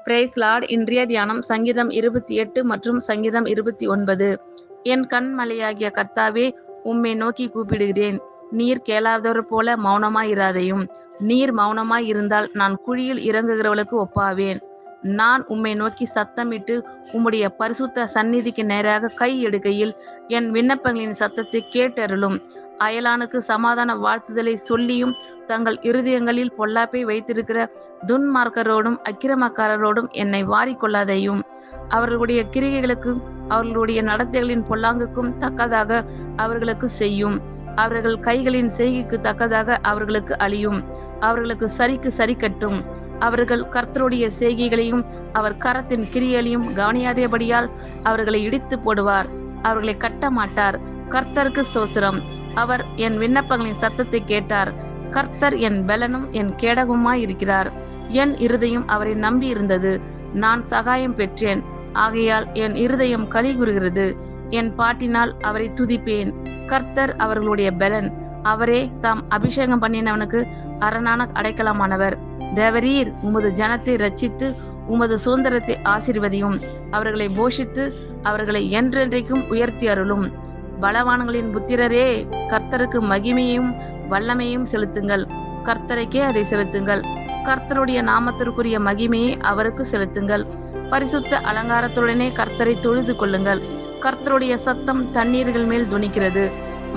Price Lord. இன்றைய தியானம் சங்கீதம் 28 மற்றும் சங்கீதம் 29. என் கண்மலையாகிய கர்த்தாவே, உம்மை நோக்கி கூப்பிடுகிறேன். நீர் கேளாதவர் போல மௌனமாயிராதையும். நீர் மௌனமாயிருந்தால் நான் குழியில் இறங்குகிறவளுக்கு ஒப்பாவேன். நான் உம்மை நோக்கி சத்தமிட்டு உம்முடைய பரிசுத்த சந்நிதிக்கு நேராக கை எடுக்கையில் என் விண்ணப்பங்களின் சத்தத்தை கேட்டருளும். அயலானுக்கு சமாதான வாழ்த்துதலை சொல்லியும் தங்கள் இருதயங்களில் பொல்லாப்பை வைத்திருக்கிற துன்மார்க்கரோடும் அக்கிரமக்காரரோடும் என்னை வாரிக்கொள்ளாதையும். அவர்களுடைய கிரிகைகளுக்கும் அவர்களுடைய நடத்தைகளின் பொல்லாங்குக்கும் தக்கதாக அவர்களுக்கு செய்யும். அவர்கள் கைகளின் செய்கைக்கு தக்கதாக அவர்களுக்கு அழியும். அவர்களுக்கு சரிக்கு சரி கட்டும். அவர்கள் கர்த்தருடைய செய்கைகளையும் அவர் கரத்தின் கிரியைகளையும் கவனியாதபடியால் அவர்களை இடித்து போடுவார். அவர்களை கட்ட மாட்டார். கர்த்தருக்கு ஸ்தோத்திரம். அவர் என் விண்ணப்பங்களின் சத்தத்தை கேட்டார். கர்த்தர் என் பெலனும் என் கேடகமுமாய் இருக்கிறார். என் இருதயம் அவரை நம்பி இருந்தது. நான் சகாயம் பெற்றேன். ஆகையால் என் இருதயம் களி கூறுகிறது. என் பாட்டினால் அவரை துதிப்பேன். கர்த்தர் அவர்களுடைய பெலன். அவரே தாம் அபிஷேகம் பண்ணினவனுக்கு அரணான அடைக்கலமானவர். தேவரீர் உமது ஜனத்தை ரட்சித்து உமது சுதந்திரத்தை ஆசீர்வதியும். அவர்களை போஷித்து அவர்களை என்றென்றைக்கும் உயர்த்தி அருளும். பலவான்களின் புத்திரரே, கர்த்தருக்கு மகிமையும் வல்லமையும் செலுத்துங்கள். கர்த்தருக்கே அதை செலுத்துங்கள். கர்த்தருடைய நாமத்திற்குரிய மகிமையை அவருக்கு செலுத்துங்கள். பரிசுத்த அலங்காரத்துடனே கர்த்தரை தொழுது கொள்ளுங்கள். கர்த்தருடைய சத்தம் தண்ணீர்கள் மேல் துணிக்கிறது.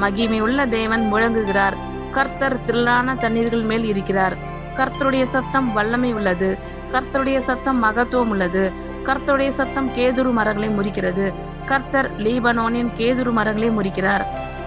மகிமையுள்ள தேவன் முழங்குகிறார். கர்த்தர் திரளான தண்ணீர்கள் மேல் இருக்கிறார். கர்த்தருடைய சத்தம் வல்லமை உள்ளது. கர்த்தருடைய சத்தம் மகத்துவம் உள்ளது. கர்த்தருடைய சத்தம் கேதுரு மரங்களை முறிக்கிறது. கர்த்தர் லீபனோனின் கேதுரு மரங்களை முறிக்கிறார்.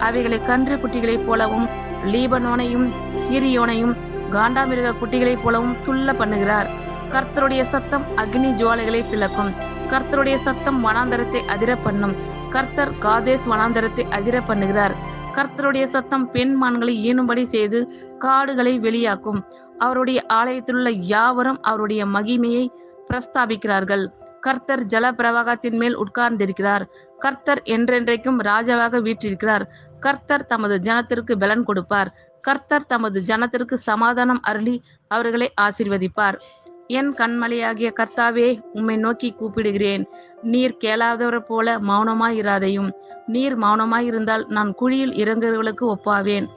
அவைகளை கன்று குட்டிகளைப் போலவும் லீபனோனையும் சீரியோனையும் காண்டாமிருக குட்டிகளைப் போலவும் துள்ள பண்ணுகிறார். கர்த்தருடைய சத்தம் அக்னி ஜுவாலைகளை பிளக்கும். கர்த்தருடைய சத்தம் வனாந்தரத்தை அதிர பண்ணும். கர்த்தர் காதேஸ் வனாந்தரத்தை அதிர பண்ணுகிறார். கர்த்தருடைய சத்தம் பெண் மான்களை ஈனும்படி செய்து காடுகளை வெளியாக்கும். அவருடைய ஆலயத்திலுள்ள யாவரும் அவருடைய மகிமையை பிரஸ்தாபிக்கிறார்கள். கர்த்தர் ஜல பிரவாகத்தின் மேல் உட்கார்ந்திருக்கிறார். கர்த்தர் என்றென்றைக்கும் ராஜாவாக வீற்றிருக்கிறார். கர்த்தர் தமது ஜனத்திற்கு பலன் கொடுப்பார். கர்த்தர் தமது ஜனத்திற்கு சமாதானம் அருளி அவர்களை ஆசீர்வதிப்பார். என் கண்மலையாகிய கர்த்தாவே, உம்மை நோக்கி கூப்பிடுகிறேன். நீர் கேளாதவர் போல மௌனமாயிராதையும். நீர் மௌனமாயிருந்தால் நான் குழியில் இறங்குகிறவர்களுக்கு ஒப்பாவேன்.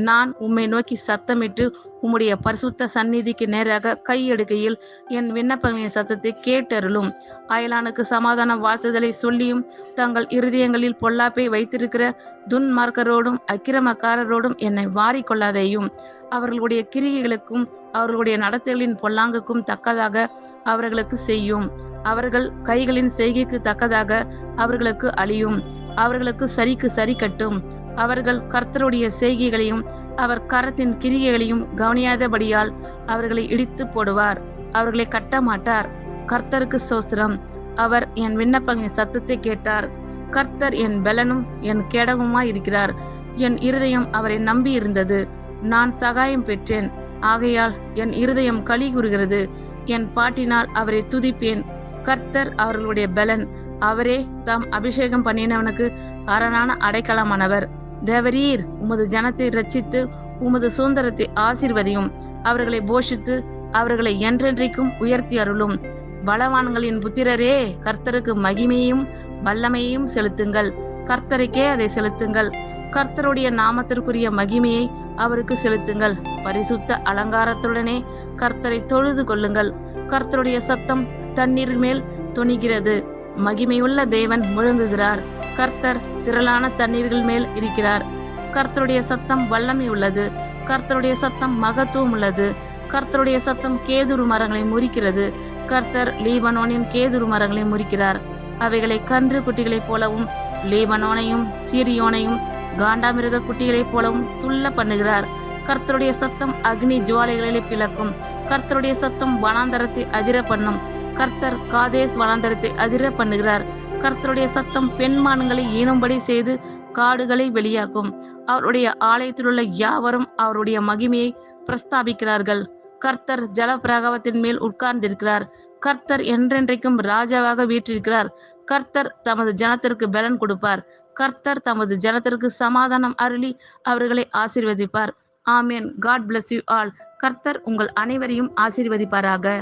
நான் உம்மை நோக்கி சத்தமிட்டு உம்முடைய பரிசுத்த சந்நிதிக்கு நேராக கை எடுக்கையில் என் விண்ணப்பங்களின் சத்தத்தை கேட்டருளும். அயலானுக்கு சமாதான வாழ்த்துதலை சொல்லியும் தங்கள் இருதயங்களில் பொல்லாப்பை வைத்திருக்கிற துன்மார்க்கரோடும் அக்கிரமக்காரரோடும் என்னை வாரிக்கொள்ளாதையும். அவர்களுடைய கிரிகைகளுக்கும் அவர்களுடைய நடத்தைகளின் பொல்லாங்குக்கும் தக்கதாக அவர்களுக்கு செய்யும். அவர்கள் கைகளின் செய்கைக்கு தக்கதாக அவர்களுக்கு அழியும். அவர்களுக்கு சரிக்கு சரி கட்டும். அவர்கள் கர்த்தருடைய செய்கைகளையும் அவர் கரத்தின் கிரியைகளையும் கவனியாதபடியால் அவர்களை இடித்து போடுவார். அவர்களை கட்ட மாட்டார். கர்த்தருக்கு ஸ்தோத்திரம். அவர் என் விண்ணப்பங்களின் சத்தத்தை கேட்டார். கர்த்தர் என் பெலனும் என் கேடகமுமாய் இருக்கிறார். என் இருதயம் அவரை நம்பி இருந்தது. நான் சகாயம் பெற்றேன். ஆகையால் என் இருதயம் களி கூறுகிறது. என் பாட்டினால் அவரை துதிப்பேன். கர்த்தர் அவர்களுடைய பெலன். அவரே தாம் அபிஷேகம் பண்ணினவனுக்கு அரணான அடைக்கலமானவர். தேவரீர் உமது ஜனத்தை ரட்சித்து உமது சுதந்திரத்தை ஆசீர்வதியும். அவர்களை போஷித்து அவர்களை என்றென்றைக்கும் உயர்த்தி அருளும். பலவான்களின் புத்திரரே, கர்த்தருக்கு மகிமையும் வல்லமையும் செலுத்துங்கள். கர்த்தருக்கே அதை செலுத்துங்கள். கர்த்தருடைய நாமத்திற்குரிய மகிமையை அவருக்கு செலுத்துங்கள். பரிசுத்த அலங்காரத்துடனே கர்த்தரை தொழுது கொள்ளுங்கள். கர்த்தருடைய சத்தம் தண்ணீர் மேல் துணிகிறது. மகிமையுள்ள தேவன் முழங்குகிறார். கர்த்தர் திரளான தண்ணீர்கள் மேல் இருக்கிறார். கர்த்தருடைய சத்தம் வல்லமை உள்ளது. கர்த்தருடைய சத்தம் மகத்துவம் உள்ளது. கர்த்தருடைய சத்தம் கேதுரு மரங்களை முறிக்கிறது. கர்த்தர் லீபனோனின் கேதுரு மரங்களை முறிக்கிறார். அவைகளை கன்று குட்டிகளைப் போலவும் லீபனோனையும் சீரியோனையும் காண்டாமிருக குட்டிகளைப் போலவும் துள்ள பண்ணுகிறார். கர்த்தருடைய சத்தம் அக்னி ஜுவாலைகளை பிளக்கும். கர்த்தருடைய சத்தம் வனாந்தரத்தை அதிர பண்ணும். கர்த்தர் காதேஸ் வனாந்தரத்தை அதிர பண்ணுகிறார். கர்த்தருடைய சத்தம் பெண்மான்களை ஈனும்படி செய்து காடுகளை வெளியாக்கும். அவருடைய ஆலயத்திலுள்ள யாவரும் அவருடைய மகிமையை பிரஸ்தாபிக்கிறார்கள். கர்த்தர் ஜல பிரவாகத்தின் மேல் உட்கார்ந்திருக்கிறார். கர்த்தர் என்றென்றைக்கும் ராஜாவாக வீற்றிருக்கிறார். கர்த்தர் தமது ஜனத்திற்கு பலன் கொடுப்பார். கர்த்தர் தமது ஜனத்திற்கு சமாதானம் அருளி அவர்களை ஆசீர்வதிப்பார். ஆமேன். God bless you all. கர்த்தர் உங்கள் அனைவரையும் ஆசீர்வதிப்பாராக.